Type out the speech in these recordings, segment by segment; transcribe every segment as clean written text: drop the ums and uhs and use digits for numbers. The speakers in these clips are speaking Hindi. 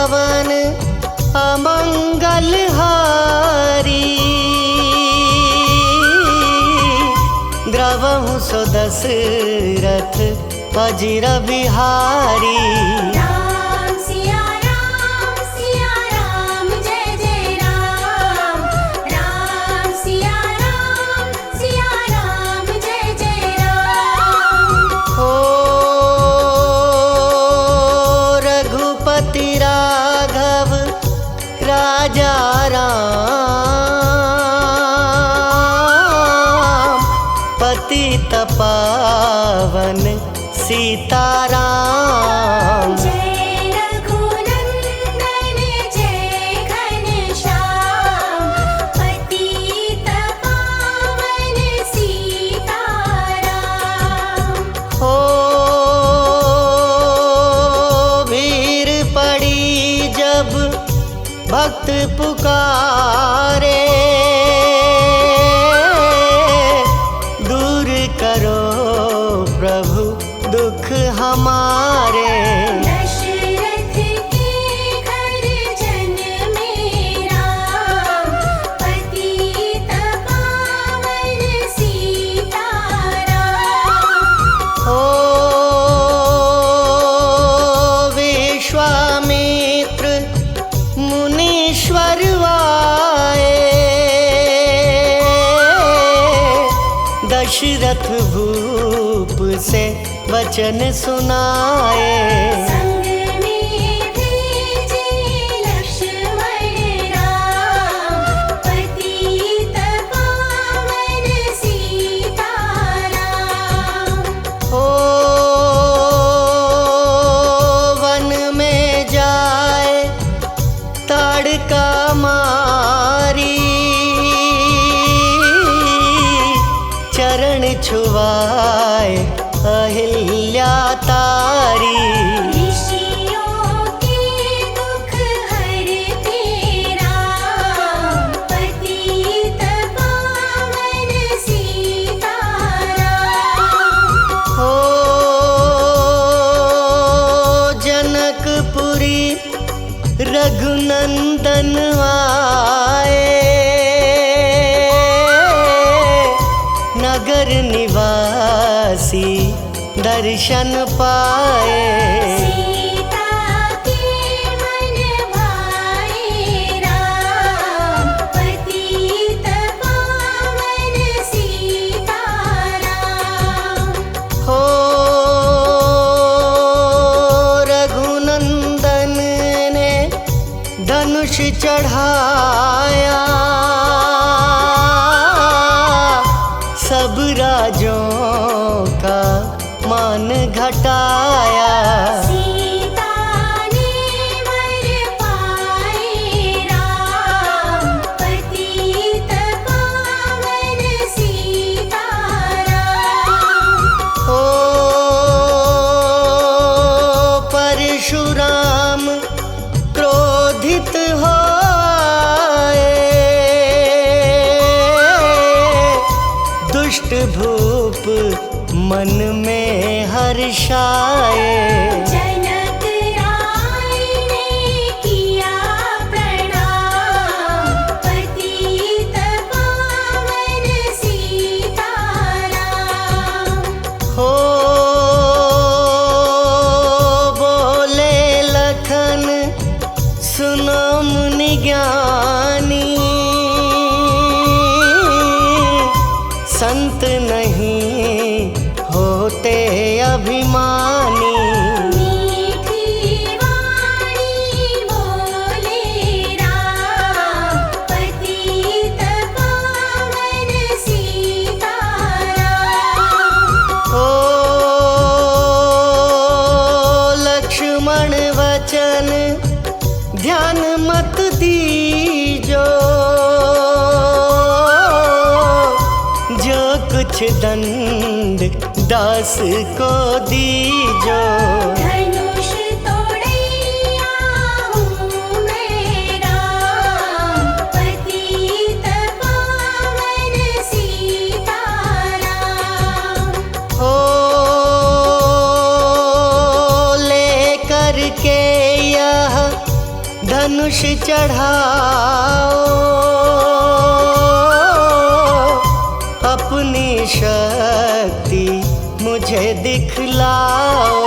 पावन अमंगल हारी। द्रवहु सो दशरथ अजिर बिहारी। राम सिया राम जय जय राम। राम सिया राम जय जय राम। ओ रघुपति राघव राजा राम, पतित पावन सीताराम। जय रघुनंदन जय घनश्याम, पतित पावन सीताराम। हो भीड़ पड़ी जब भक्त पुकारे, दूर करो प्रभु दुख हमारे। दशरथ के घर जन मेरा, पतित पावन सीताराम। हो विश्वामित्र मुनीश्वर आए, दशरथ भूप से वचन सुनाए। संग में भेजे लक्ष्मण राम, पतित पावन सीताराम। हो वन में जाए ताड़का मारी, चरण छुआए अहिल्या तारी। ऋषियों के दुख हरते राम, पतित पावन सीताराम। हो जनकपुरी रघुनंदन आए, नगर निवासी दर्शन पाए। सीता के मन भाए राम, पतित पावन सीताराम। हो रघुनंदन ने धनुष चढ़ाया, सब राजों का मान घटाया। सीता ने वर पाए राम, पतित पावन सीताराम। हो परशुराम क्रोधित होए, दुष्ट भूप मन में हर्षाए। जनक राय ने किया प्रणाम, पतित पावन सीताराम। हो बोले लखन सुनो मुनि ज्ञानी, संत नहीं होते अभिमानी। मीठी वाणी बोले राम, पतित पावन सीताराम। हो लक्ष्मण वचन ध्यान मत दीजो, जो कुछ दंड दास को दीजो। धनुष तोड़ैया हूँ मैं राम, पतित पावन सीताराम। हो लेकर के यह धनुष चढ़ाओ, अपनी शक्ति मुझे दिखलाओ।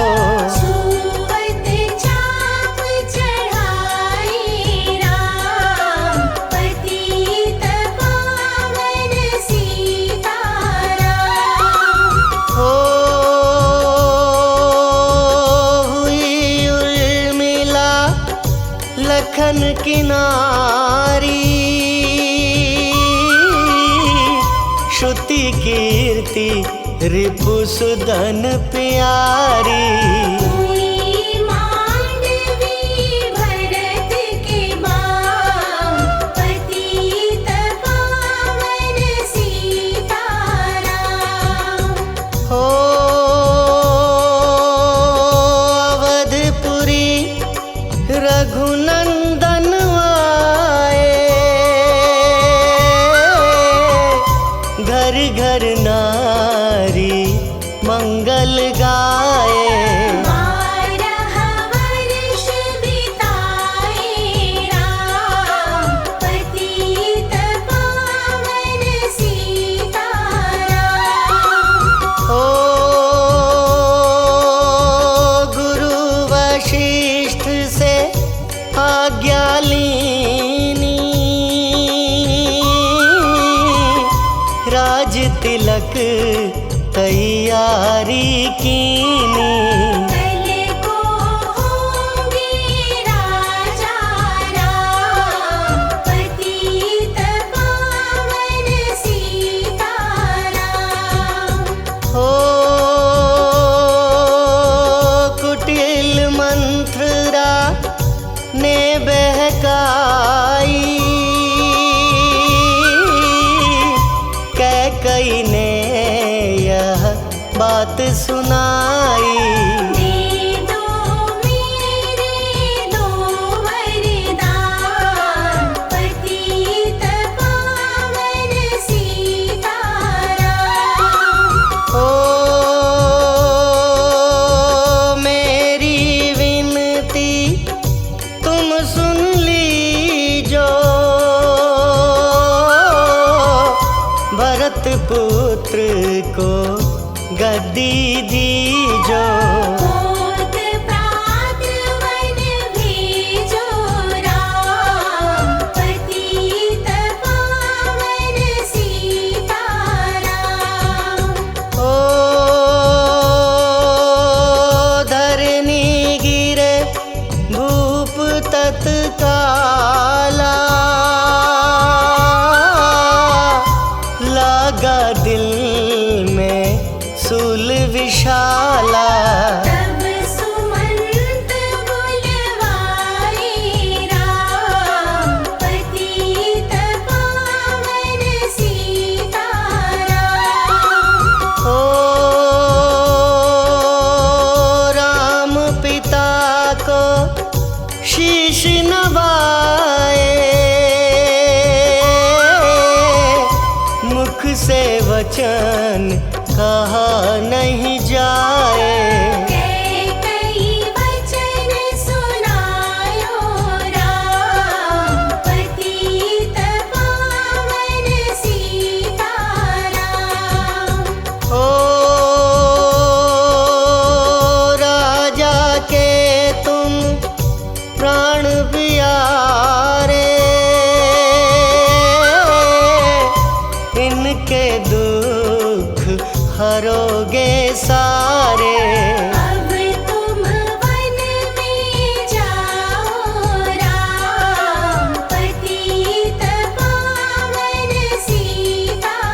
छुअत चाप चढ़ाई राम, पतित पावन सीताराम। हो हुई उर्मिला लखन की नारी, श्रुति कीर्ति रिपुसुदन प्यारी। हुई मांडवी भरत के बाम, पतित पावन सीताराम। हो अवधपुरी रघुनंदन आए, घर घर नारी मंगल गाए। 12 वर्ष बिताए राम, पतित पावन सीताराम। ओ गुरु वशिष्ठ से आज्ञा लीनी, राज तिलक तैयारी कीनी। कल को होंगे राजा राम, पतित पावन सीताराम। हो कुटिल मंत्रा ने बहकाई, कैकई ने यह बात सुनाई। दे दो मेरे दो वरदान, पतित पावन सीताराम। ओ मेरी विनती तुम सुन लीजो, भरत पुत्र को गद्दी दीजो। होत प्रात वन भेजो राम, पतित पावन सीताराम। ओ धरनी गिरे भूप तत्काला, लागा दिल में सूल विशाला। तब सुमंत बुलवाए राम, पतित पावन सीताराम। ओ राम पिता को शीश नवाए, मुख से वचन कहा नहीं जाए। कई वचन सुनायो राम, पतित पावन सीताराम। ओ राजा के तुम प्राण प्यारे, इनके दुख हरोगे सारे। अब तुम वन में जाओ राम, पतित पावन सीताराम।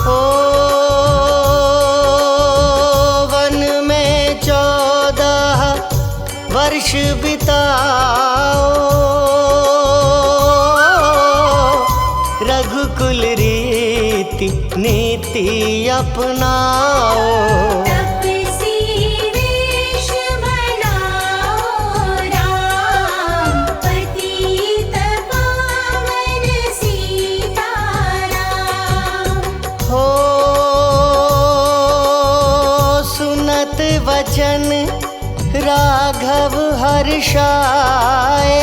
ओ वन में 14 वर्ष बिताओ, रघुकुल रीति नीति अपनाओ। तपसी वेश बनाओ राम, पतित पावन सीताराम। हो सुनत वचन राघव हर्षाए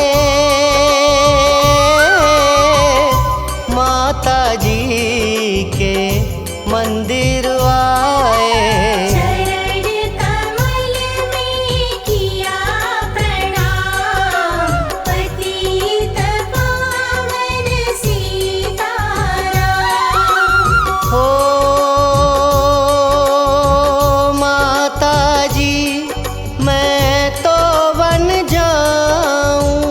माता जी के मंदिर आए। चरण कमल में किया प्रणाम, पतित पावन सीताराम। हो माता जी मैं तो बन जाऊं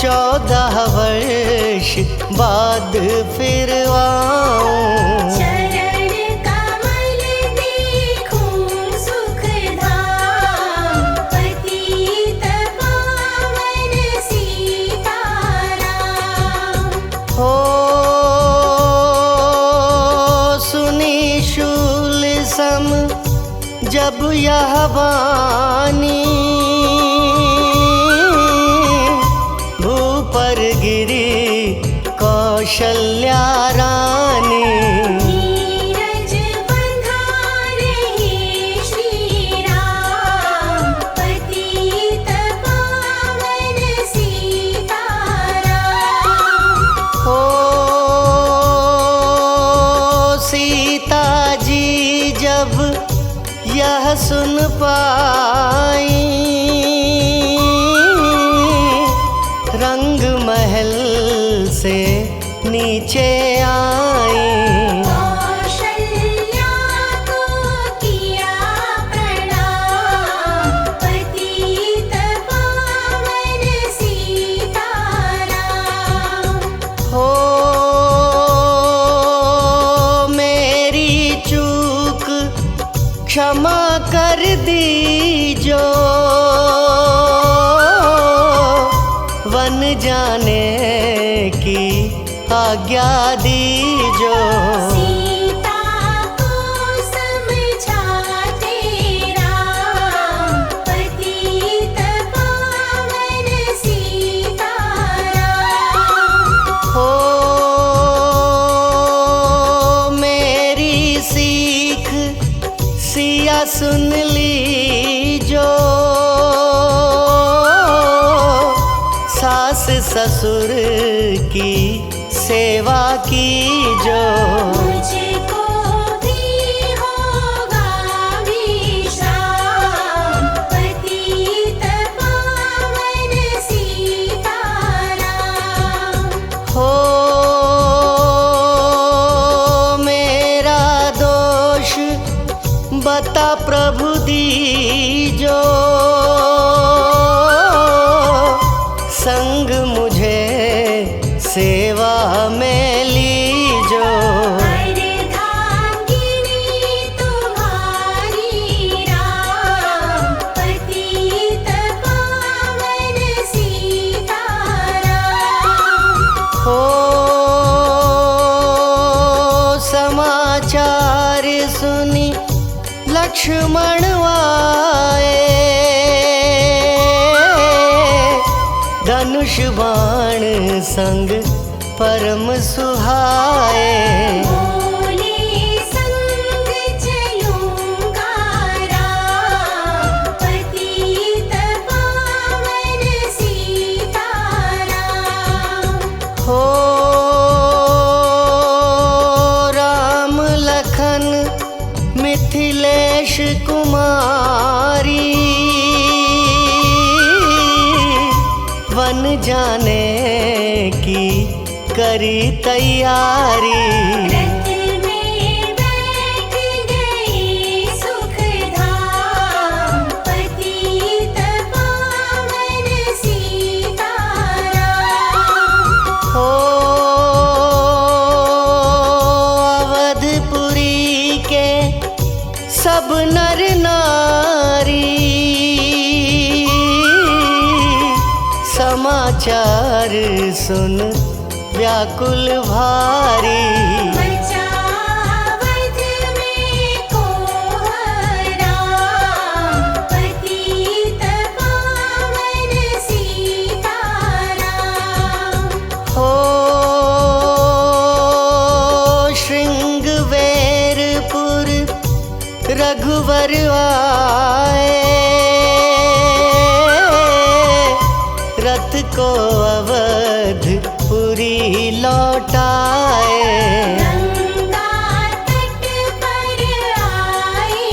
14 वर्ष बाद फिर आऊं। चरण कमल देखूं सुखधाम, पतित पावन सीताराम। हो सुनी शूल सम जब यह वाणी भूपर गिरी कौशल्या रानी। नीरज बंधा रहे श्री राम, पतित पावन सीताराम। हो सीता जी जब यह सुन पाई रंग महल से नीचे आई। कौशल्या को किया प्रणाम, पतित पावन सीताराम। हो मेरी चूक क्षमा कर दीजो वन जाने की आज्ञा दीजो। सीता को समझाते राम, पतित पावन सीताराम। हो मेरी सीख सिया सुन लीजो सास ससुर की सेवा कीजो। मुझको भी होगा विश्राम, पतित पावन सीताराम। हो मेरा दोष बता प्रभु दीजो संग मुझे सेवा में लीजो। अर्धांगिनी तुम्हारी राम, पतित पावन सीताराम। हो समाचार सुनी लक्ष्मण आए धनुष बाण संग परम सुहाए। बोले संग चलूंगा राम, पतित पावन सीताराम। हो राम लखन मिथिलेश कुमारी वन जाने की करी तैयारी। रथ में बैठ गए सुखधाम, पतित पावन सीताराम। हो अवधपुरी के सब नर नारी समाचार सुन व्याकुल भारी। बचावत में को राम, पतित पावन सीताराम। हो रघुवर रथ को अवधपुरी लौटाए। गंगा तट पर आए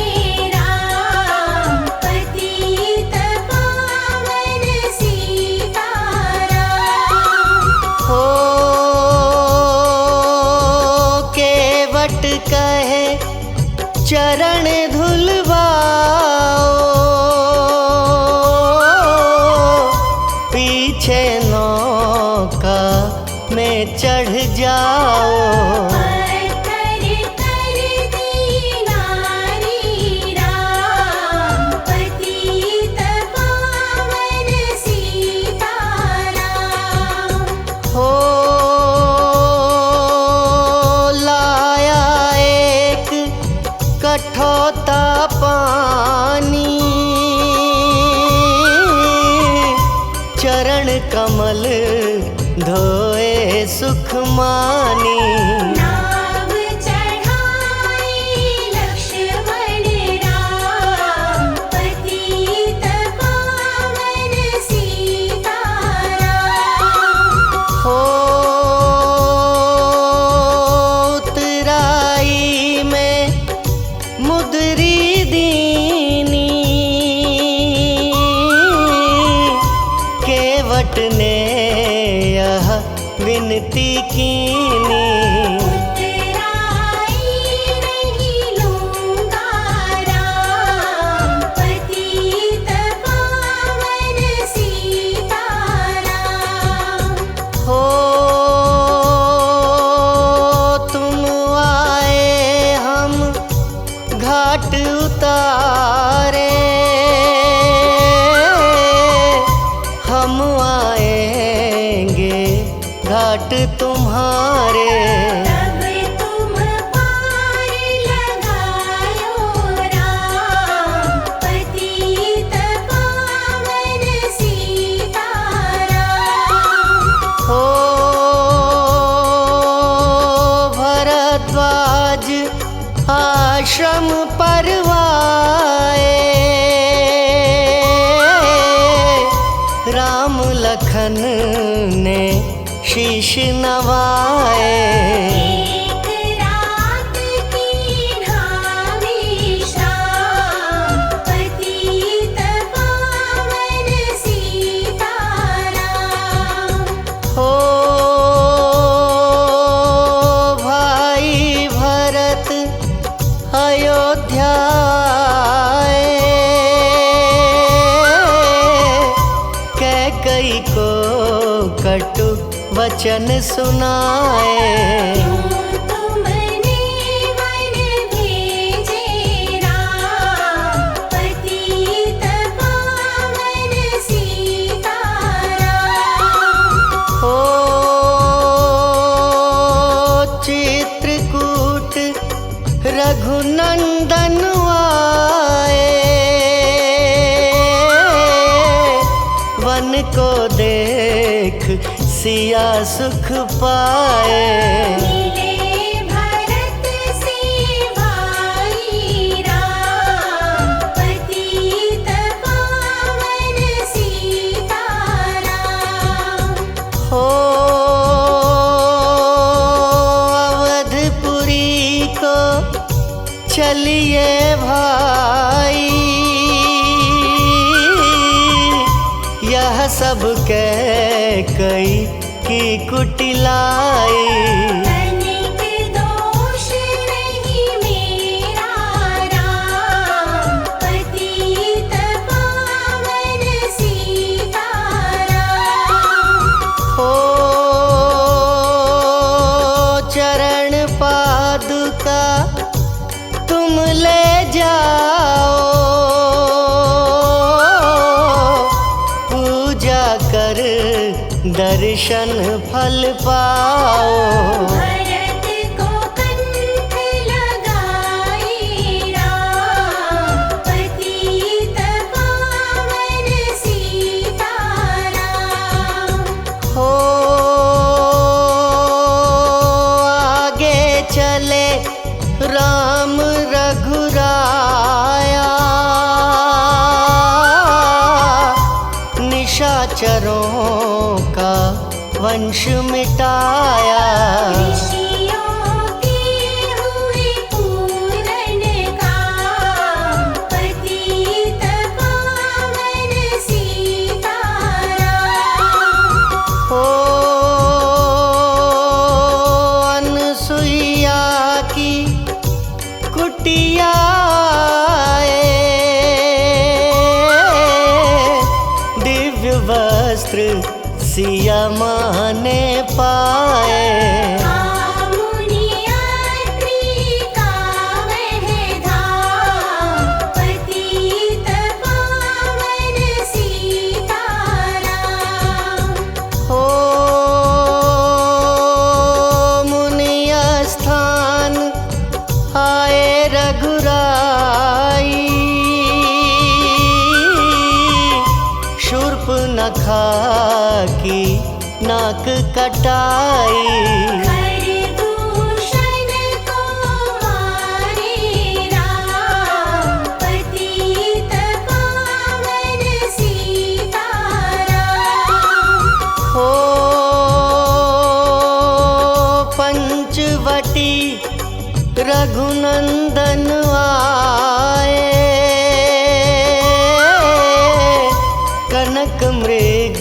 राम, पतित पावन सीताराम। हो केवट कहे चरण धुलवाओ, पीछे नौका में चढ़ जाओ। पत्थर कर दीनारी राम, पतित पावन सीताराम। हो लाया एक कठौता पानी, चरण कमल धोए सुख मानी। नाव चढ़ाई लक्ष्मण राम, पतित पावन सीताराम। हो उतराई में मुदरी दीनी, केवट ने यह विनती कीनी। उतराई नहीं लूंगा राम, पतित पावन सीताराम। हो तुम आए हम घाट उतारे, हम आएंगे घाट तुम्हारे। तब तुम पार लगायो राम, पतित पावन सीताराम। हो भरद्वाज आश्रम परवाए, राम लखन ने शीश नवाए। एक रात की ढावी शाम, पतित पावन सीताराम। हो भाई भरत अयोध्या आए, कैकई को कटु वचन सुनाए। क्यों तुमने वन भेजे राम, पतित पावन सीताराम। हो चित्रकूट रघुनंदन आए, वन को देख सिया सुख पाए। मिले भरत से भाई राम, पतित पावन सीताराम। हो अवधपुरी को चलिए भाई, यह सब कैकई की कुटिलाई। तनिक दोष नहीं मेरा राम, पतित पावन सीताराम। हो चरण पादुका तुम ले जाओ, पूजा कर दर्शन फल पाओ। भरत को कंठ लगाई राम, पतित पावन सीताराम। हो आगे चले राम रघुराया, निशाचरों का वंश मिटाया। ऋषियों के हुए पूर्ण काम, पतित पावन सीताराम। ओ अनसुईया की कुटिया दिव्य वस्त्र सिया माँ ने पाए। मुनियात्री का वह धाम, पतित पावन सीताराम। हो मुनिय स्थान आए रघुराई, शूर्पनखा की नाक कटाई। खरदूषण को मारे राम, पतित पावन सीताराम। हो पंचवटी रघुनंदन आए, कनक मृग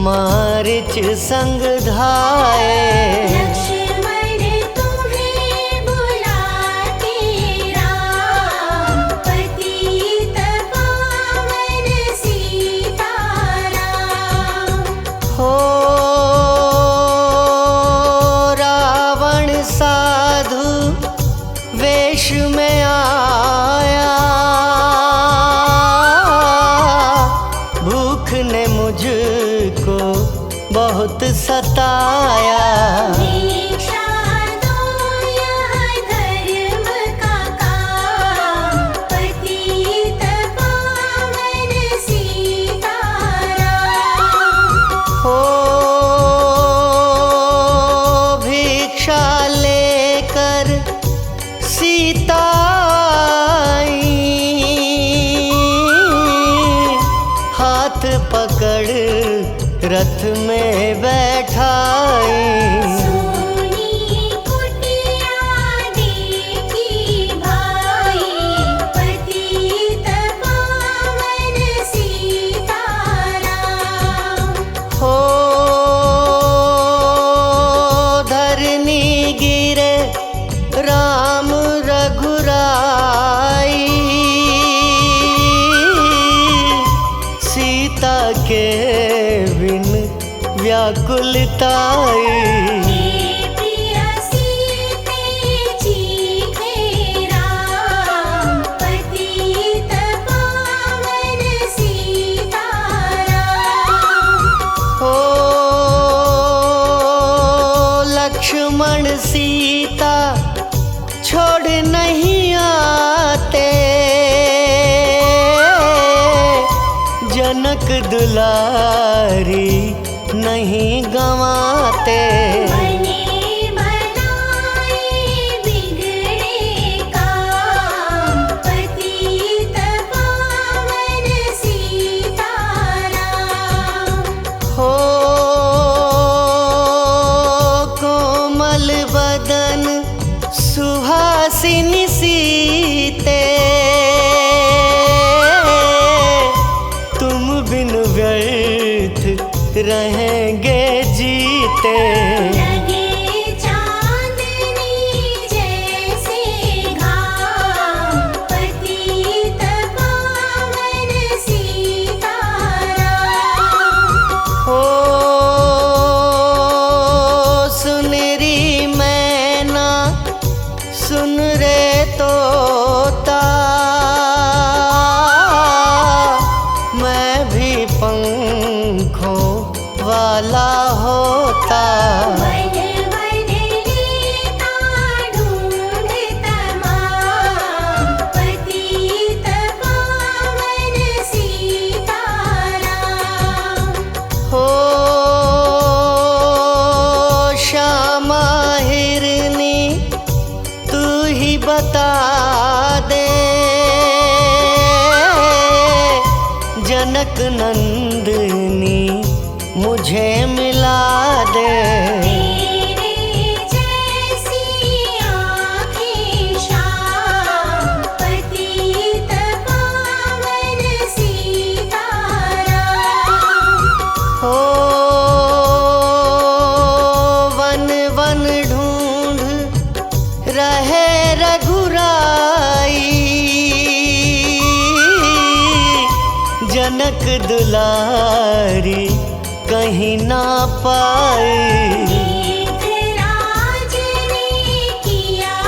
मारिच संग धाए। लक्ष्मण तुम्हें बुलाते राम, पतित पावन सीताराम। हो रावण साधु वेश में आया, भूख ने मुझको बहुत सताया। भिक्षा दो यह धर्म का काम, पतित पावन सीताराम। हो भिक्षा लेकर सीता आई, हाथ पकड़ रथ में बैठाई। सोनी कुटिया देखी भाई, पतित पावन सीताराम। हो धरनी गिरे राम रघुराई, सीता के बिन व्याकुलताई। हे प्रिय सीते चीखे राम, पतित पावन सीताराम। हो लक्ष्मण सीता छोड़ नहीं आते, जनक दुलारी नहीं गंवाते। बने बनाए बिगड़े काम, पतित पावन सीताराम। हो कोमल बदन सुहासिनी सीते, तुम बिन व्यर्थ रहेंगे जीते। लगे चांदनी जैसे घाम, पतित पावन सीताराम। हो सुनरी मैना सुन रे तोता, मैं भी पंखों वाला होता। वन वन लेता ढूंढ तमाम, पतित पावन सीताराम। हो श्यामा हिरनी तू ही बता दे, जनक नंदिनी मुझे मिला दे। तेरे जैसी आँखें श्याम पतित पावन सीताराम। हो वन वन ढूंढ रहे रघुराई, जनक दुलारी कहीं ना पाई। मेघराज ने किया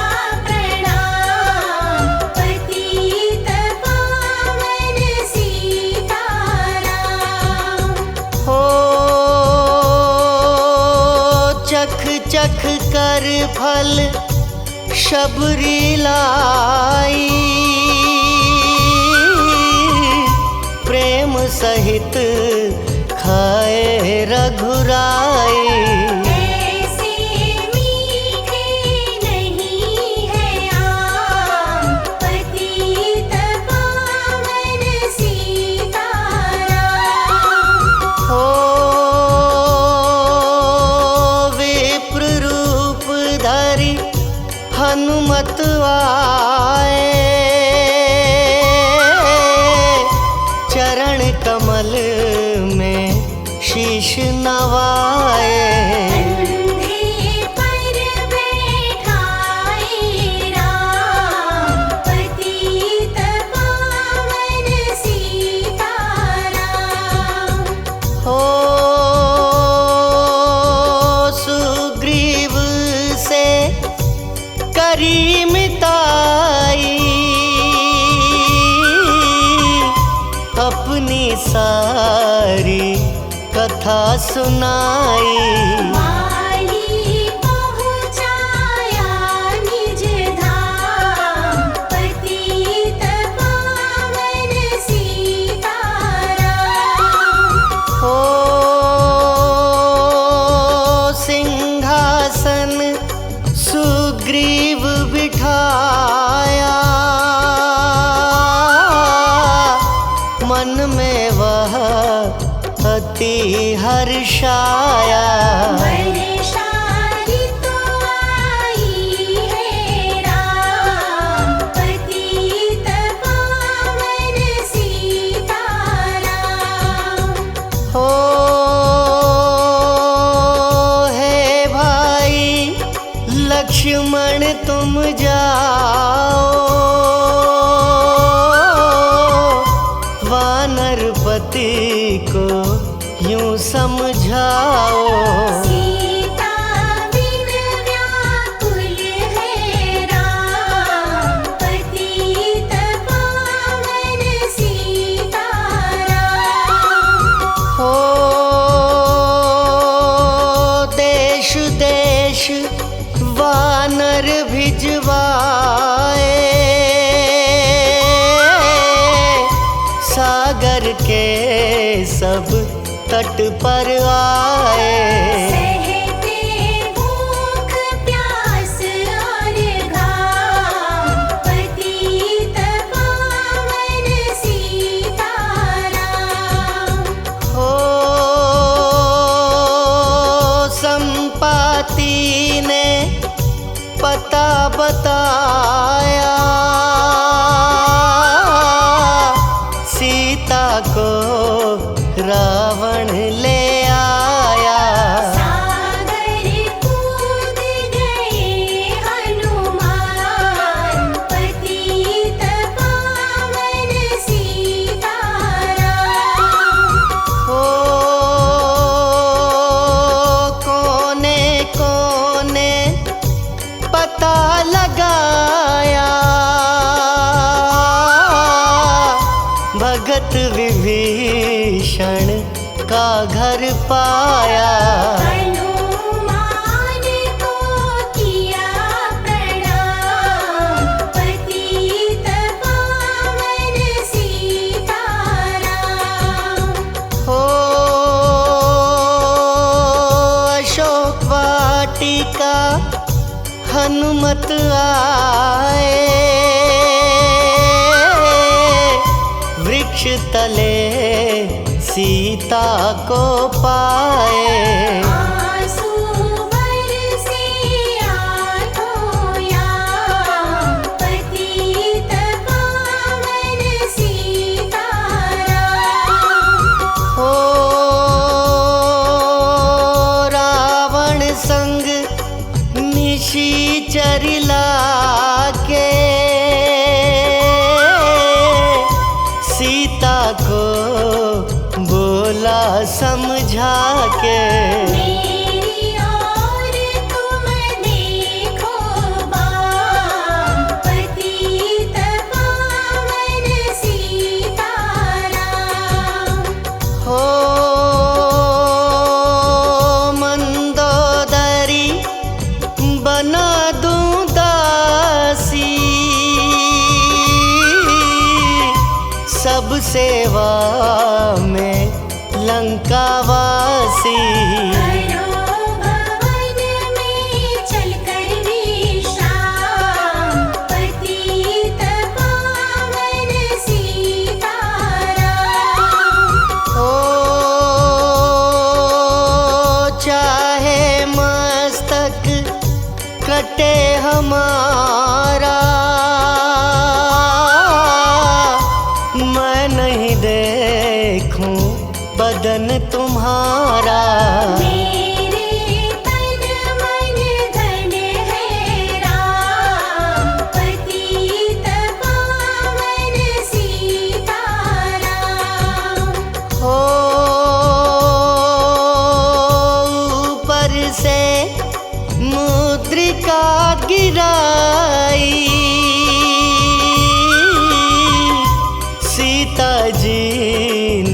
प्रणाम पतित पावन सीताराम। हो चख चख कर फल शबरी लाई, प्रेम सहित खाए रघुराई। ऐसे मीठे नहीं है आम पतित पावन सीताराम। हो विप्र रूप धरि हनुमत आए, चरण कमल में शीश नवाए। कंधे पर बैठाए राम पतित पावन सीताराम। हो सुग्रीव से करी मिताई, अपनी सारी कथा सुनाई। माली पहुँचाया निज धाम पतित पावन सीताराम। हो सिंहासन सुग्रीव बिठाया, मन में वह अति हर्षाया। वर्षारी तो आई है राम पतित पावन सीताराम। हो हे भाई लक्ष्मण तुम जाओ, वानरपति को यूं समझाओ। सीता बिन व्याकुल है राम पतित पावन सीताराम। हो देश देश वानर भिजवाए, सागर के सब तट पर आए। सहते भूख प्यास और घाम पतित पावन सीताराम। हो संपाति ने पता बताया, सीता को रावण ले आया। सागर कूद गए हनुमान पतित पावन सीताराम। हो कोने कोने पता लगाया, भगत विभीषण का घर पाया। हनुमान को किया प्रणाम पतित पावन सीताराम। हो अशोक वाटिका हनुमत आए, वृक्ष तले सीता को पाए। आंसू बरसे आँखों याम, पतित पावन सीताराम। हो रावण संग निशाचर लाके सीता को बोला समझा के। मेरी ओर तुम देखो बाम, पतित पावन सीताराम। हो मंदोदरी बना दूं दासी, सब सेवा में लंकावासी। करो भवन में चलकर विश्राम, पतित पावन सीताराम। हो चाहे मस्तक कटे हमारा, मैं नहीं देखूं बदन तुम्हारा। मेरे तन मन धन है राम, पतित पावन सीताराम। हो ऊपर से मुद्रिका गिराई, सीता जी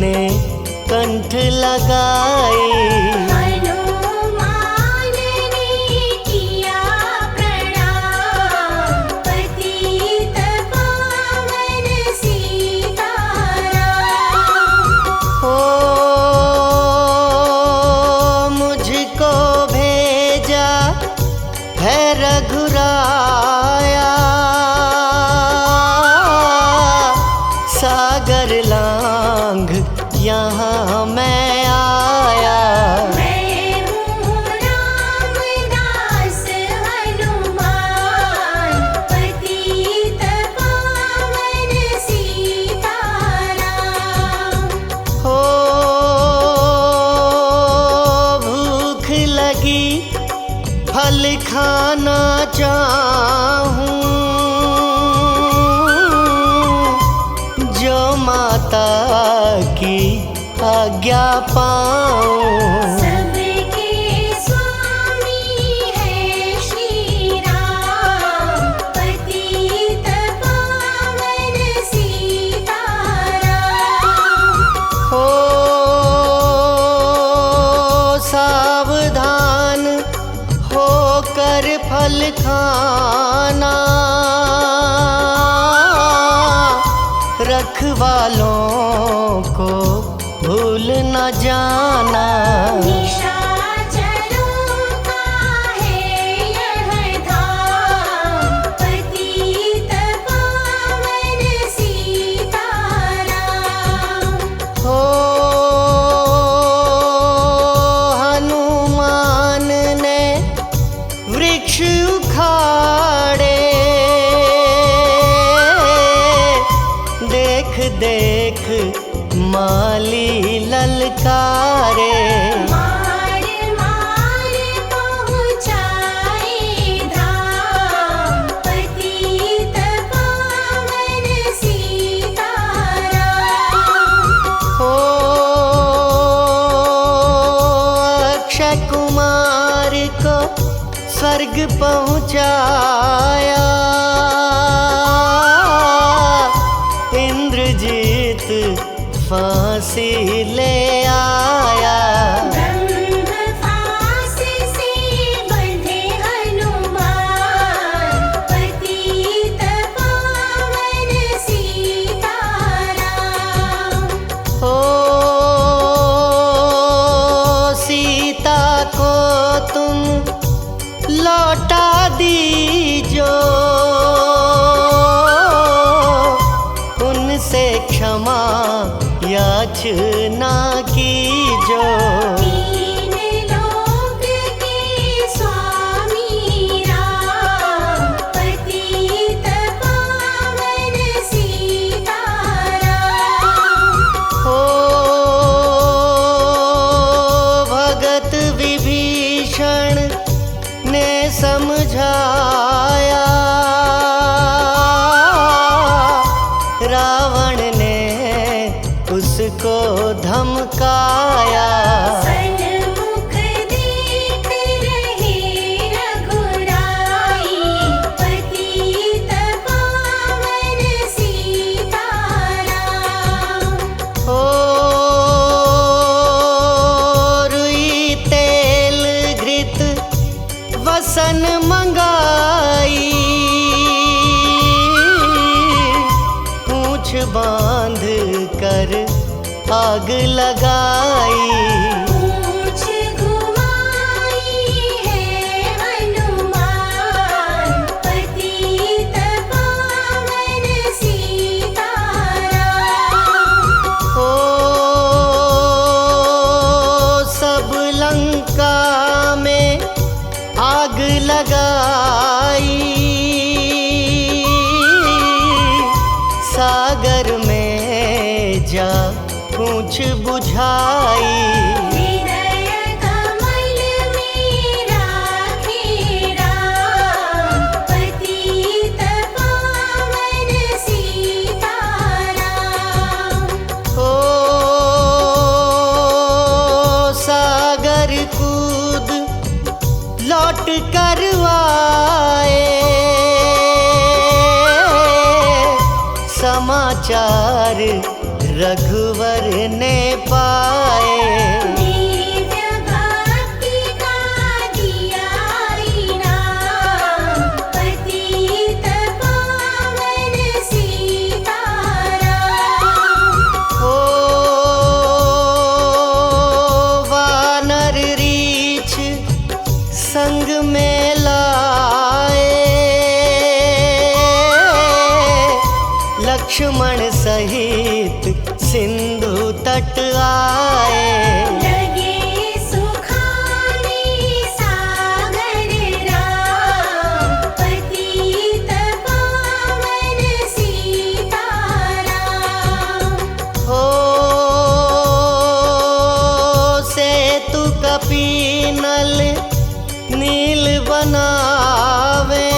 ने कंठ लगाई। हनुमान ने किया प्रणाम, पतित पावन सीताराम। हो मुझको भेजा है रघुराया, सागर लांघ यहाँ मैं आया। मैं हूँ रामदास हनुमान, पतित पावन सीताराम। हो भूख लगी फल खाना चाहूं, जो माता की आज्ञा पाऊं। सबके स्वामी है श्री राम, पतित पावन सीताराम। हो सावधान होकर फल खाना, रखवालों को भूल न जाना। निशाचरों का है यह धाम, पतित पावन सीताराम। हो हनुमान ने वृक्ष उखाड़े, देख देख माली ललकारे। मार मार पहुँचाए धाम, पतित पावन सीताराम। हो अक्षय कुमार को स्वर्ग पहुँचाया, इंद्रजीत फांसी ले आया। ब्रह्म फांस से बंधे हनुमान, पतित पावन सीताराम। हो सीता को तुम लौटा दीजो, उनसे क्षमा याचना की जो। तीन लोक के स्वामी राम, पतित पावन सीताराम। हो भगत विभीषण ने समझाया, रावण ने उसको धमकाया। सन्मुख देख रहे रघुराई, पतित पावन सीताराम। हो रुई तेल घृत वसन मंगाई, पूंछ बांध कर आग लगाई। पूंछ घुमाई है हनुमान, पतित पावन सीताराम। हो सब लंका में आग लगाई, सागर में जा पूंछ बुझाई। हृदय कमल में राखे राम, पतित पावन सीताराम। हो सागर कूद लौट कर आए, समाचार रघुवर ने पाए। दिव्य भक्ति का दिया इनाम, पतित पावन सीताराम। हो वानर रीछ संग में लाए, लक्ष्मण सहित सिंधु तट आए। लगे सुखाने सागर राम, पतित पावन सीताराम। हो सेतु कपीनल नील बनावे,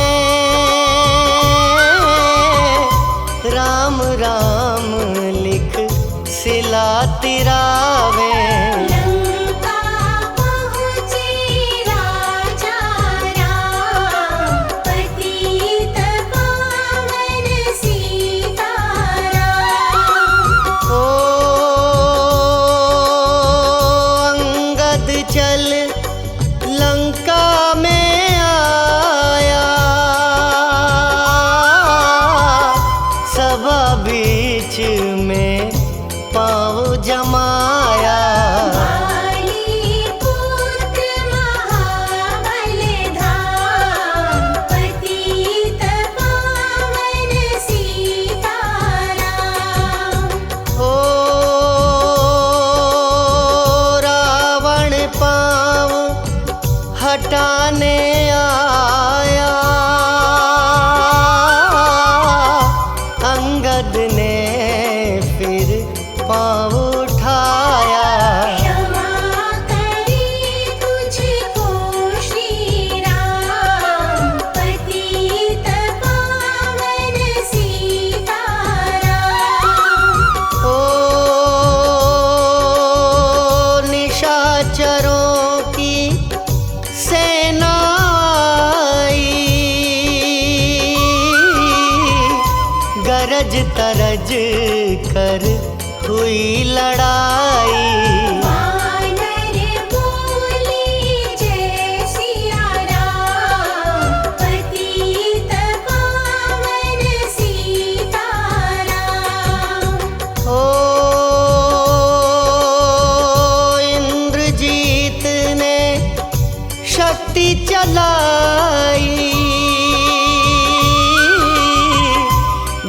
राम राम लिख सिला तिरावे। लंका पहुँचे राजा राम, पतित पावन सीताराम। हो अंगद चल लंका में आया, सभा बीच में पाँव जमाया। पुत्र महाबल धाम, पतित पावन सीताराम। हो रावण पाँव हटाने आया, अंगद ने फिर पाँव उठाया। क्षमा करे तुझको श्री राम, पतित पावन सीताराम। हो निशाचरों की सेना आई, गरज तरज कर हुई लड़ाई। वानर बोले जय सिया राम, पतित पावन सीताराम। हो इंद्रजीत ने शक्ति चलाई,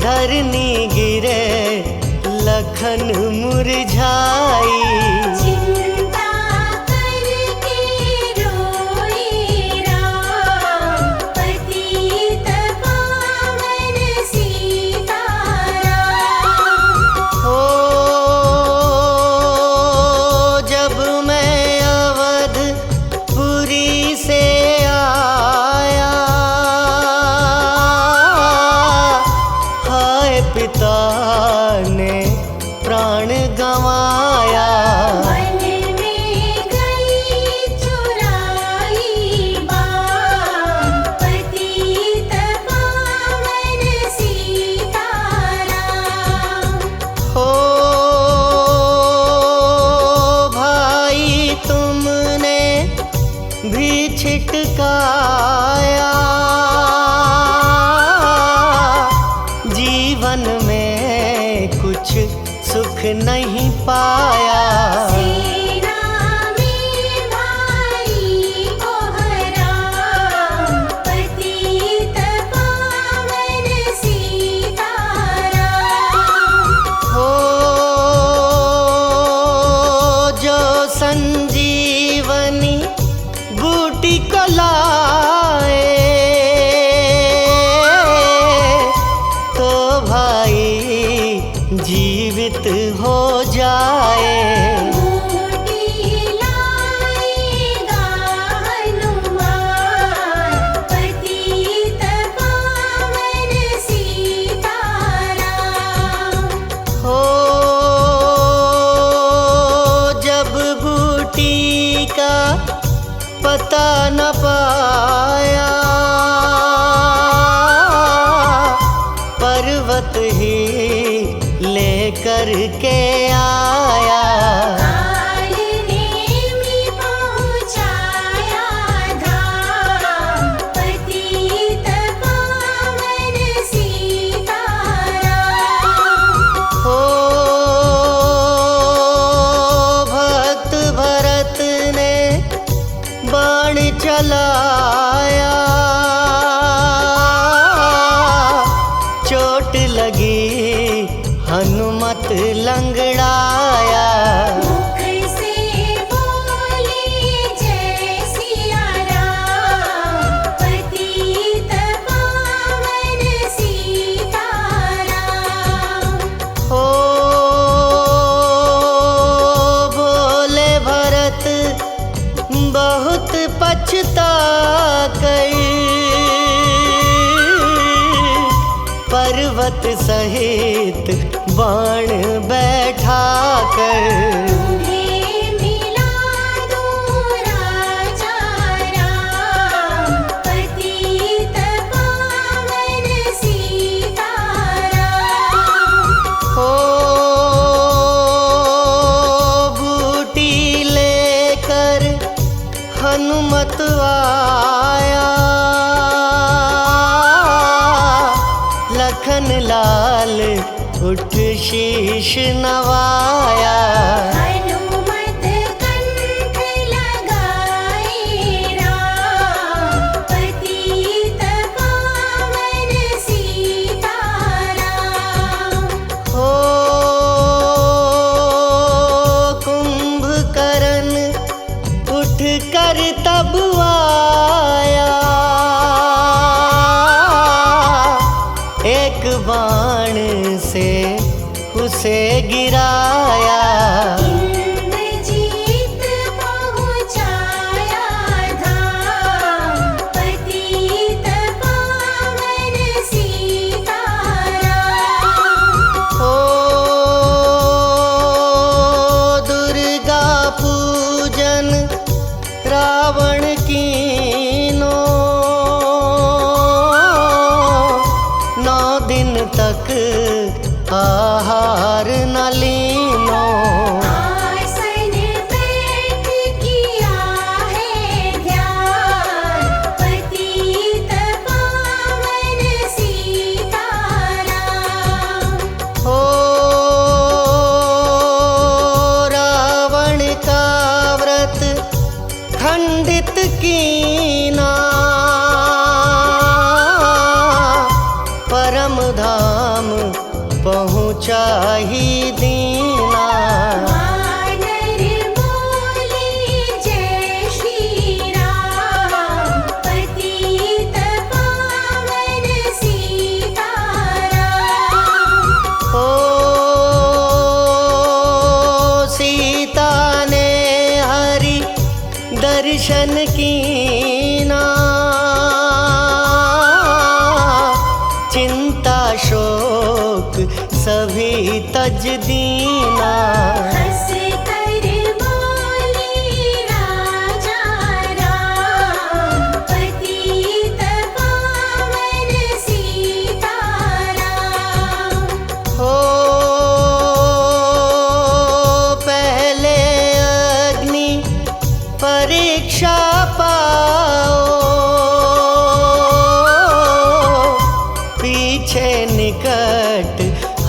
धरनी गिरे लखन मुरझाई। मुरझाई। चिंता करके रोए राम, पतित पावन सीताराम। हो जब मैं अवधपुरी से आया, हाय पिता ने प्राण गंवाया। वन में गई चुराई बाम, पतित पावन सीताराम। हो भाई तुमने भी छिटकाया, जीवन में कुछ सुख नहीं पाया। सेना में भाई को हराम, पतित पावन सीताराम। हो जो संजीवनी बूटी को लाए, तो भाई जीवित हो जाए। बूटी लाएगा हनुमान, पतित पावन सीताराम। हो जब बूटी का पता न पाया, पर्वत ही लेकर के आया। काल नेमि पहुँचाया धाम, पतित पावन सीताराम। हो भक्त भरत ने बाण चलाया, चोट लगी हनुमत लंगड़ाया। मुख से बोले जय सिया राम, पतित पावन सीताराम। हो बोले भरत बहुत पछता कर, पर्वत सहित बाण बैठा कर। तुम्हें मिला दूं राजा राम, पतित पावन सीताराम। हो बूटी लेकर हनुमत आया, लखन लाल उठ शीश नवाया। हनुमत कंठ लगाए राम, पतित पावन सीताराम। हो कुंभकर्ण उठ कर तब आया, एक बाण से उसे गिराया। इंद्रजीत पहुँचाया धाम, पतित पावन सीताराम। हो दुर्गा पूजन रावण कीनो, 9 दिन तक आहार न लीनो। आसन बैठ किया है ध्यान, पतित पावन सीताराम। हो रावण का व्रत खंडित कीना, परम धाम पहुँचा दर्शन कीना, चिंता शोक सभी तज दीना। हंस कर बोले राजा राम, पतित पावन सीताराम। हो पहले अग्नि परीक्षा पाओ, पीछे निकट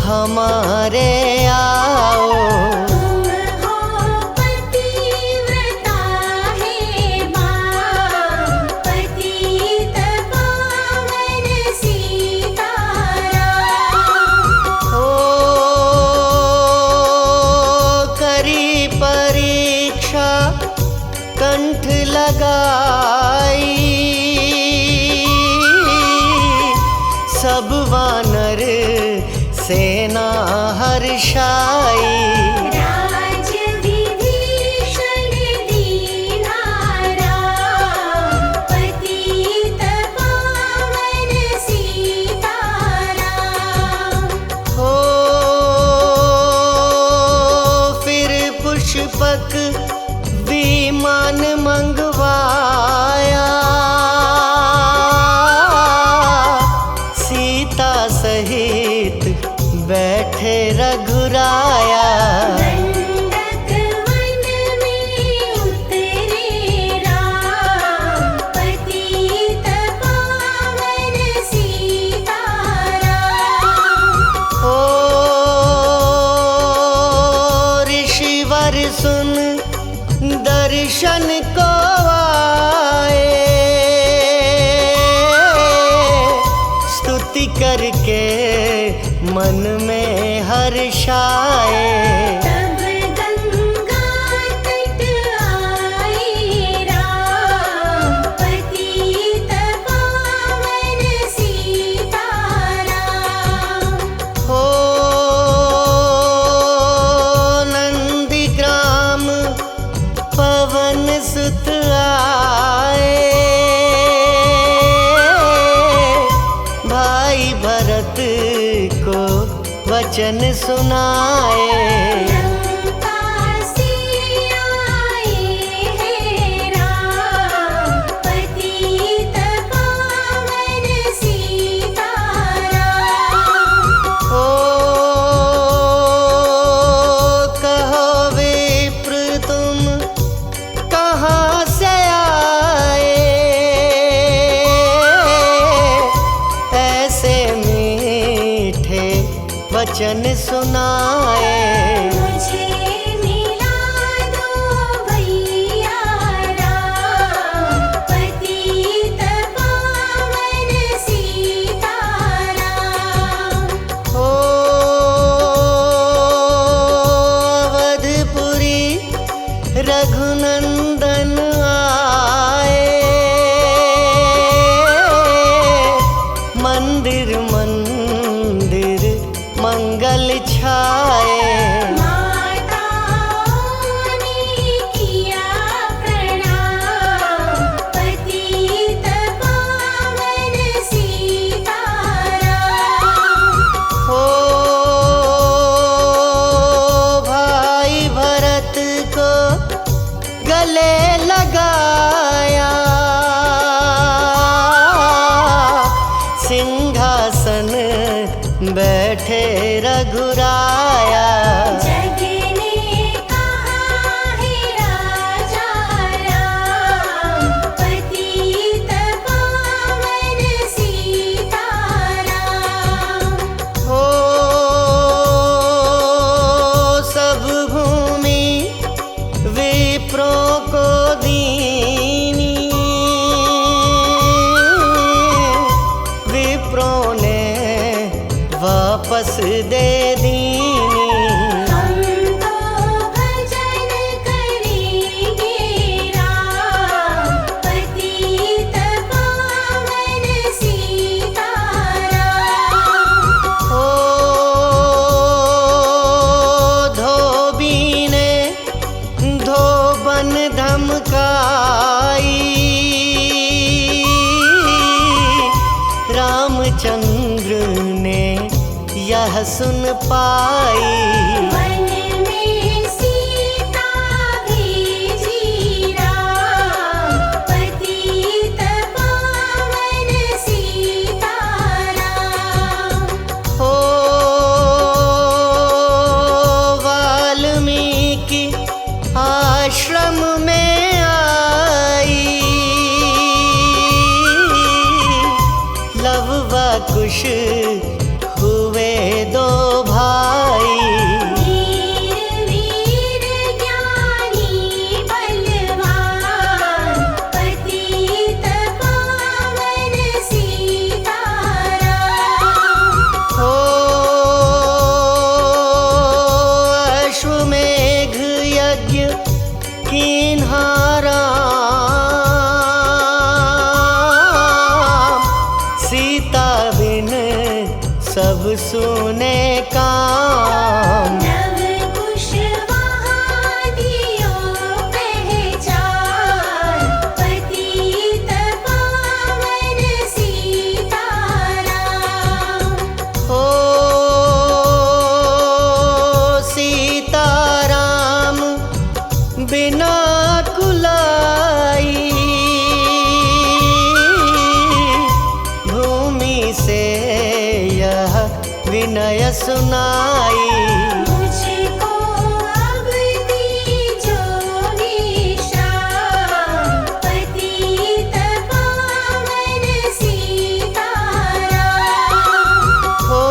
हमारे आओ। तुम हो पतिव्रता हे मां, पतित पावन सीताराम। हो करी परीक्षा कंठ लगाई, सब वानर सेना हर्षाई। राज विभीषण दीना राम, पतित पावन सीताराम। हो फिर पुष्पक विमान मंगवाया, सीता सहित बैठे रघुराया। दंडक वन में उतरे राम, पतित पावन सीताराम। हो ऋषिवर सुन दर्शन को आए, स्तुति करके मन में हर्षाए। तब गंगा तट आए राम, पतित पावन सीताराम। हो नंदीग्राम पवन सुत आए, भाई भरत को वचन सुनाए। लंका से आए हैं राम, पतित पावन सीताराम। हो कहो विप्र तुम कहाँ से आए, ऐसे मीठे वचन सुनाए। मुझे मिला दो भैया राम, पतित पावन सीताराम। हो अवधपुरी रघुनंदन आए, मंदिर मंदिर मंगल छाए। माताओं ने किया प्रणाम, पतित पावन सीताराम। हो भाई भरत को गले लगाया, सिंहासन बैठे रघुराया। जग ने कहा है राजा राम, पतित पावन सीताराम। हो सब भूमि विप्रों को दीनी, विप्रों ने वापस दे दीनी। हम तो भजन करेंगे राम, पतित पावन सीताराम। हो धोबी ने धोबन धमका आई, रामचंद्र ने यह सुन पाई। वन में सीता भेजी राम, पतित पावन सीताराम। हो वाल्मीकि आश्रम में आई, लव व कुश हुए दो भाई। वीर वीर ज्ञानी बलवान, पतित पावन सीताराम। हो अश्वमेघ यज्ञ कीन्हा राम, सीता बिन सब सुने काम। नव कुश वहाँ दियो पहचान, पतित पावन सीताराम। हो सीताराम बिना कुलाई, भूमि से यह विनय सुनाई। मुझको अब दीजो विश्राम, पतित पावन सीताराम। हो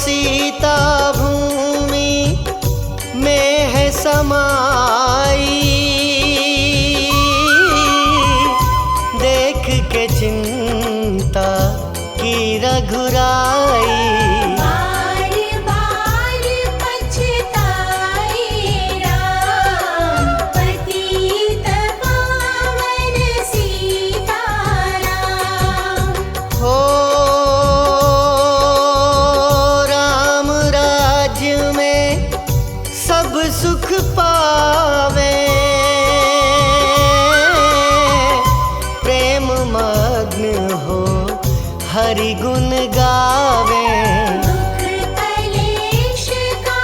सीता भूमि में है समाई, देख के चिंता की रघुराई। बार बार पछताए राम, पतित पावन सीताराम। हो राम राज्य में सब सुख पावे, प्रेम मग्न हो हरि गुण गावे। दुख कलेश का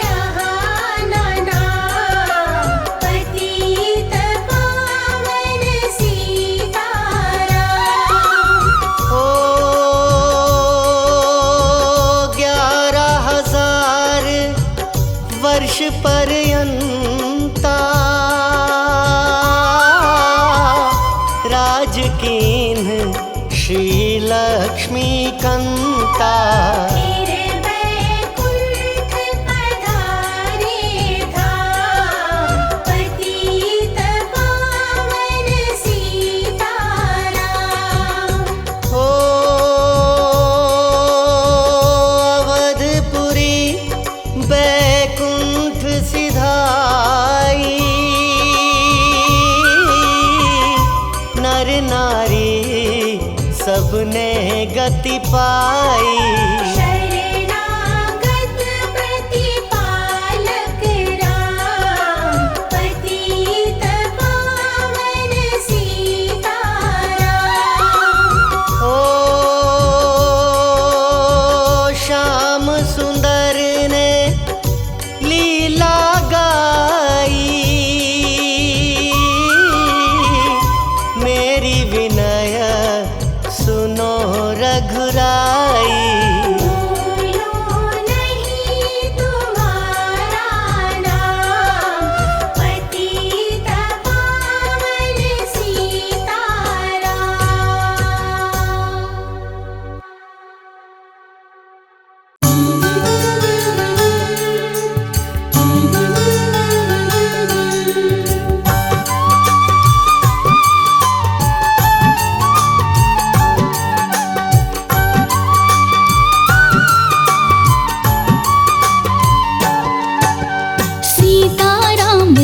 रहा न नाम, पतित पावन सीताराम। हो 11,000 वर्ष पर्यंता, राज कीन्ह श्री लक्ष्मी कंता। फिर बैकुंठ पधारे धाम, पतित पावन सीताराम। हो अवधपुरी बैकुंठ सिधाई, नर नारी सबने गति पाई। शरणागत प्रतिपालक राम, पतित पावन सीताराम। हो श्याम सुंदर ने लीला गाई, मेरी विनय सुनो रघुराई। भूलो नहीं तुम्हारा नाम, पतित पावन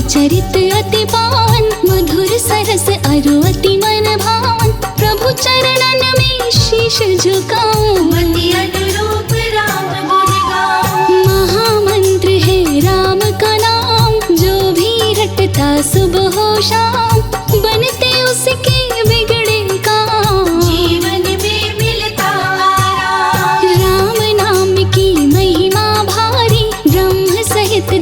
चरित अति पावन, मधुर सरस अरु अति मन भावन। प्रभु चरणन में शीश झुकाऊं, मति अनुरूप राम गुण गाऊं। महामंत्र है राम का नाम, जो भी रट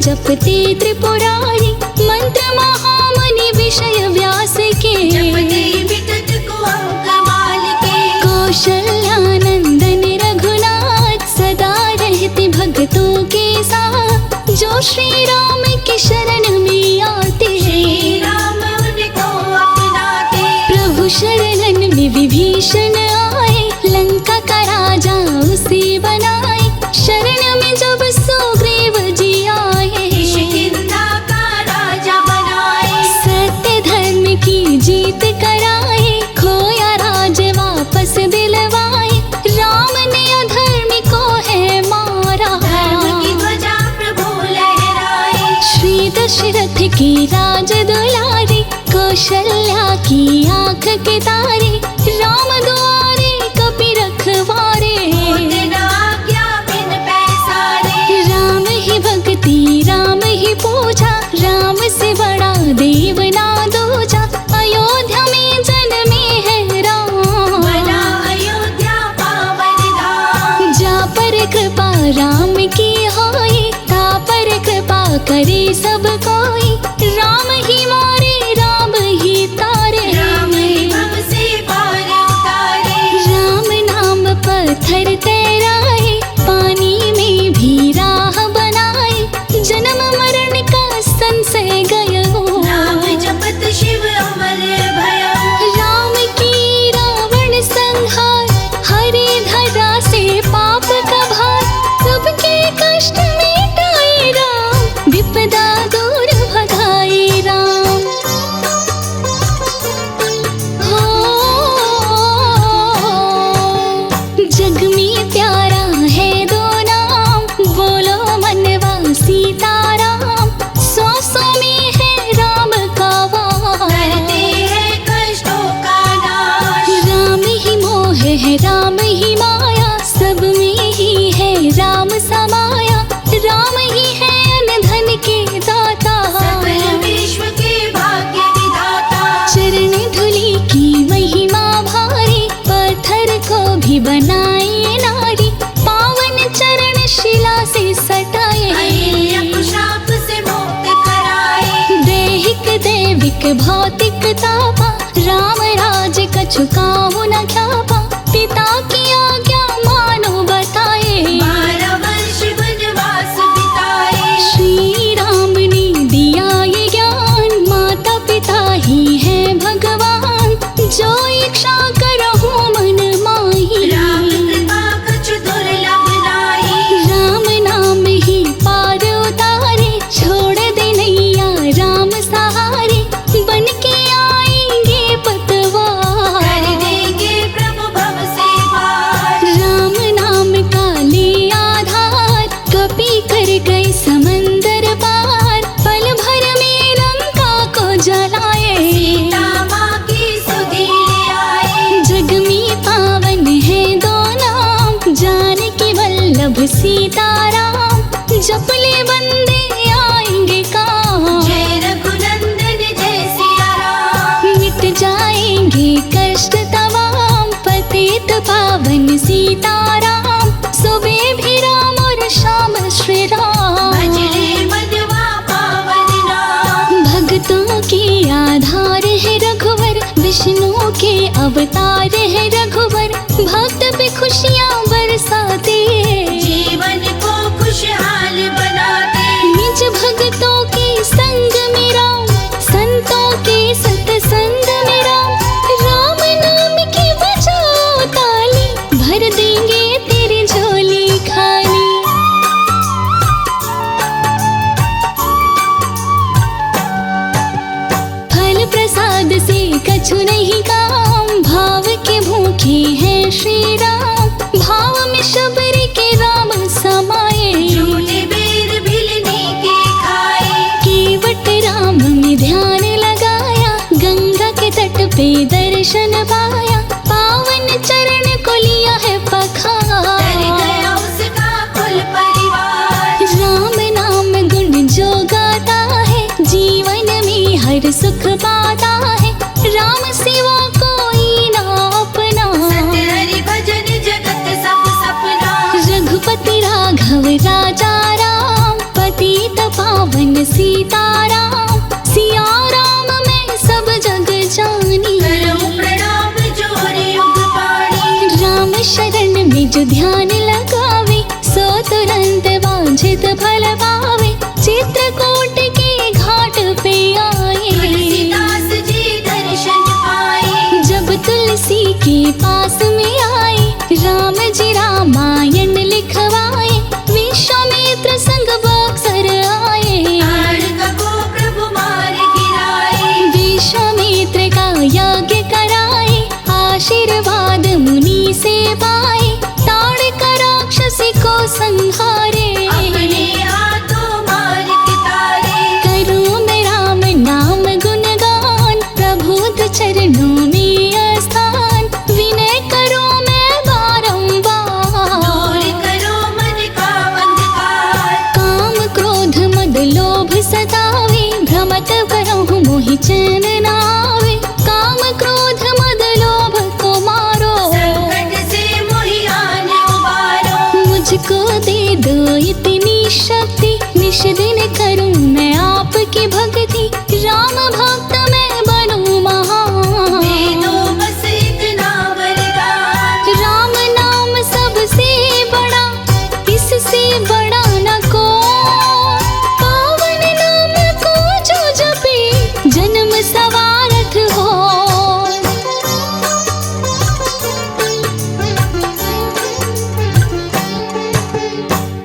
जपते त्रिपुरारी, मंत्र महामुनि विषय व्यास के। जपते विगत को अंक माल के। कौशल्यानंदन रघुनाथ सदा रहते भक्तों के साथ, जो श्री राम के शरण में आते श्री राम उनको अपनाते। प्रभु शरणन में विभीषण आए, लंका का राजा उसे बनाए। शरण में जब सुग्रीव जी आए, किष्किंधा का राजा बनाए। सत्य धर्म की जीत कराए, खोया राज वापस दिलवाए। राम ने अधर्म को है मारा, धर्म की ध्वजा प्रभु लहराए। श्री दशरथ की राज दुलारे, कौशल्या की आँख के तारे। राम द्वारे कपि रखवारे, होते न आज्ञा बिन पैसारे। राम ही भक्ति राम ही पूजा, राम से बड़ा देव ना दूजा। अयोध्या में जन्मे है राम, बना अयोध्या पावन धाम। जा पर कृपा राम की होई, ता पर कृपा करे सब कोई। राम ही मारे राम ही तारे, राम ही भव से पार उतारे। राम नाम पत्थर तैराए, पानी में भी राह बनाए। जन्म मरण का संशय गयो, नाम जपत शिव अमर भयो। राम की रावण संहार, हरे धरा से पाप का भार। सबके कष्ट मिटाए राम, विपदा दूर भगाए राम। जग में प्यारा है दो नाम, बोलो मनवा सीताराम। सौ में है राम का वास, करते हैं कष्टों का नाश। राम ही मोह है राम ही माया, सब में ही है राम समाया। राम ही है अन्न धन के दाता, सकल विश्व के भाग्य विधाता। चरण धूलि की महिमा भारी, पत्थर को भी बनाए नारी। पावन चरण शिला से सटाए, अहिल्या को शाप से मुक्त कराए। दैहिक दैविक भौतिक तापा, राम राज कछु काहू न ख्यापा। पिता की आज्ञा मानो बताए, 12 वर्ष वनवास बिताए। श्री राम ने दिया ये ज्ञान, माता पिता ही है भगवान। जो इच्छा करहु मन माही, राम कृपा कछु दुर्लभ नाहि। राम नाम ही पार उतारे, छोड़ दे नैया राम सहारे। बन के आएंगे पतवार, कर देंगे प्रभु भव से पार। राम नाम का ले आधार, कपि कर गए समंदर पार। पल भर में लंका को जलाए, सीता माँ की सुधि ले आए। जग में पावन है दो नाम, जानकी वल्लभ सीताराम। जप ले बंदे आएंगे काम, जय रघुनंदन जय सिया राम। मिट जाएंगे कष्ट तमाम। पतित पावन सीताराम, सुबह भी राम और शाम श्री राम। भजले मधवा पावन नाम। भक्तों के आधार है रघुवर, विष्णु के अवतार है रघुवर। भक्त पे खुशियाँ बरसाते, जीवन को खुशहाल बनाते। निज भक्तों के संग में राम, संतों के सत्संग में राम। राम नाम की बजाओ ताली, भर देंगे तेरी झोली खाली। फल प्रसाद से कछु नहीं काम, भाव के भूखे हैं श्री राम। भाव में शबरी के राम समाए, झूठे बेर भिलने के खाए। केवट राम में ध्यान लगाया, गंगा के तट पे दर्शन पाया। पावन चरण को लिया है पखार, तर गया उसका कुल परिवार। राम नाम गुण जो गाता है, जीवन में हर सुख पाता है। राम सिवा कोई ना अपना, सत्य भजन जगत सब सपना। रघुपति राघव राजा राम। पतित पावन सियावन सीताराम, सिया राम मैं सब जग जानी। करूं प्रणाम जोर युग पाणी। राम शरण में जो ध्यान लगावे, सो तुरंत वांछित फल पावे। चित्रकूट के घाट पे आए, तुलसीदास जी दर्शन पाए। जब तुलसी के पास में आए, राम जी रामायण लिखवाए। विश्वामित्र संग बक्सर आए, ताड़का को प्रभु मार गिराए। विश्वामित्र का यज्ञ कराए, आशीर्वाद मुनि से पाए। ताड़का राक्षसी को संहारे, अपने हाथों मार के तारे। करूं मैं राम नाम गुणगान, प्रभु चरणों में स्थान। विनय करूं मैं बारंबार, दूर करो मन का अंधकार। काम क्रोध मद लोभ सतावे। भ्रमत करहु मोहि चैन न आवे। काम क्रोध मद लोभ को मारो, संकट से मोहि आन उबारो। मुझको दे दो इतनी शक्ति, निश दिन करूं मैं आपकी भक्ति। राम भक्त मैं बनूं महान, दे दो बस इतना वरदान। राम नाम सबसे बड़ा, इससे बड़ा न को। पावन नाम को जो जपे, जन्म सवारथ हो।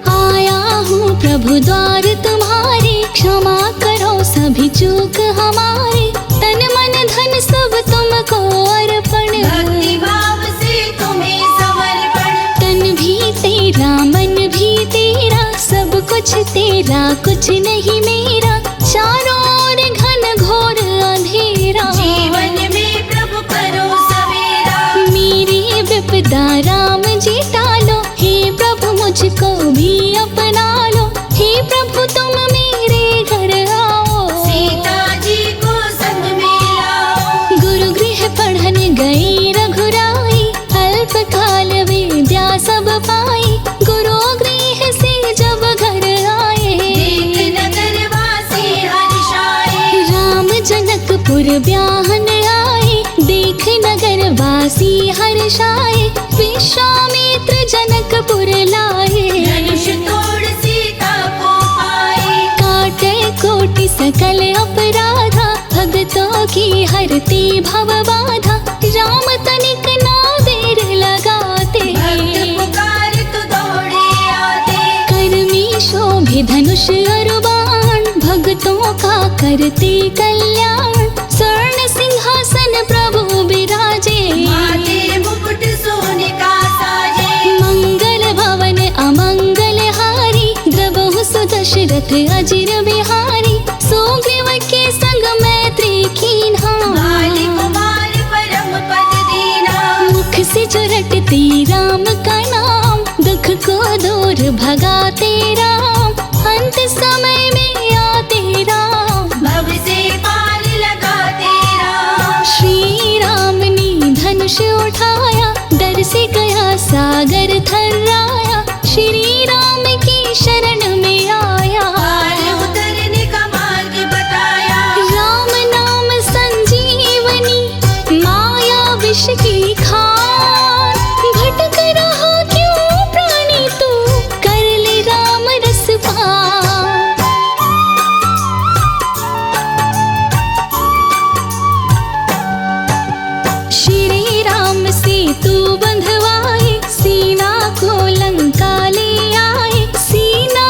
आया हूँ प्रभु द्वार तुम्हारे, क्षमा करो सभी चूक हमारे। तन मन धन सब तुमको अर्पण, भक्ति भाव से तुम्हें समर्पण। तन भी तेरा मन भी तेरा, सब कुछ तेरा कुछ नहीं मेरा। चारों ओर घन घोर अंधेरा, जीवन में प्रभु करो सवेरा। मेरी विपदा राम जी टालो। हे प्रभु मुझको भी अपना लो, हे प्रभु तुम मेरे घर आओ। सीता जी को संग में लाओ। गुरु गृह पढ़न गए रघुराई, अल्प काल विद्या सब पाई। गुरु गृह से जब घर आए, देख नगर वासी हर्षाए। राम जनकपुर ब्याहन आए। देख नगर वासी हर्षाए, विश्वामित्र जनकपुर लाए। धनुष तोड़ सीता को पाए। काटे कोटि सकल अपराधा, भक्तों की हरते भव बाधा। राम तनिक ना देर लगाते, भक्त पुकार तो दौड़े आते। कर्मी शोभे धनुष और बाण, भक्तों का करते कल्याण। स्वर्ण सिंहासन प्रभु बिराजे, माथे मुकुट सोने का साजे। मंगल भवन अमंगल हारी। द्रवहु सुदशरथ अजिर बिहारी, सुग्रीव के संग मैत्री कीन्हा। बाली कुमार परम पद दीना। मुख से जो रटते राम का नाम, दुख को दूर भगाते राम। अंत समय में आते राम, भव से पार लगाते राम। श्री राम ने धनुष उठाया, डर से गया सागर थर्राया। श्री राम की शरण में आया, पार उतरने का मार्ग बताया। राम नाम संजीवनी, माया विष की खान। भटक रहा क्यों प्राणी तू, कर ले राम रस पान। श्री राम से तू बंधवाए, सीना को लंका ले आए। सीना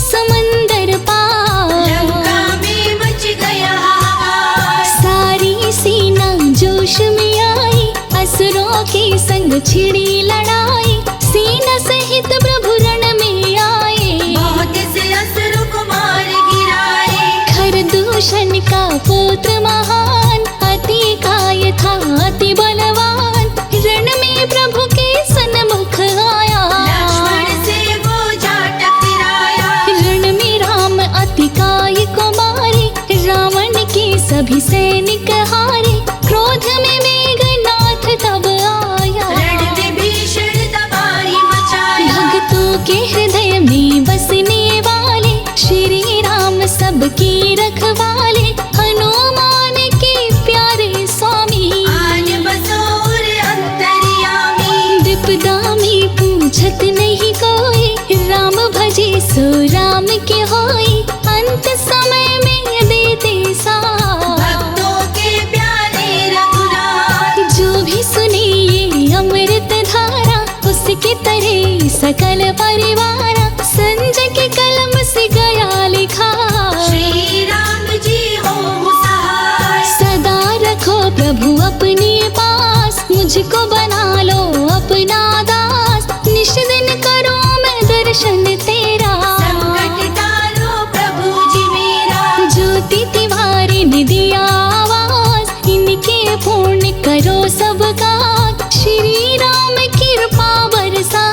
समंदर पार, लंका में मच गया हाहाकार। सारी सेना जोश में आई। असुरों के संग छिड़ी लड़ाई, सेना सहित प्रभु रण में आए। बहुत से असुरों को मार गिराए। खरदूषण का पुत्र महान, अति काय था अति बलवान। रण में प्रभु के सन्मुख आया, लक्ष्मण से वो जा टकराया। रण में राम अति काय को मारे। रावण के सभी सैनिक हारे, क्रोध में मेघनाथ तब आया। रण में भी सबकी रखवाले हनुमान के प्यारे स्वामी। आन बसोर अंतर्यामी विपदा में पूछत नहीं कोई, राम भजे सो राम के होई, अंत समय में देते साथ। भक्तों के प्यारे रघुनाथ जो भी सुने ये अमृत धारा, उसके तरह सकल परिवार संजय के कलम से गया लिखा। श्री राम जी हो सहाय, सदा रखो प्रभु अपने पास, मुझको बना लो अपना दास। निश दिन करो मैं दर्शन तेरा, संकट टालो प्रभु जी मेरा। ज्योति तिवारी ने दिया आवाज, इनके पूर्ण करो सबका। श्री राम कृपा बरसा,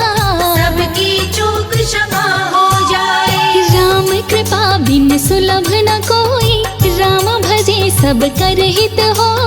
सबकी चूक क्षमा हो जाए। राम कृपा बिन सुलभ न कोई, राम भजे सब कर हित हो।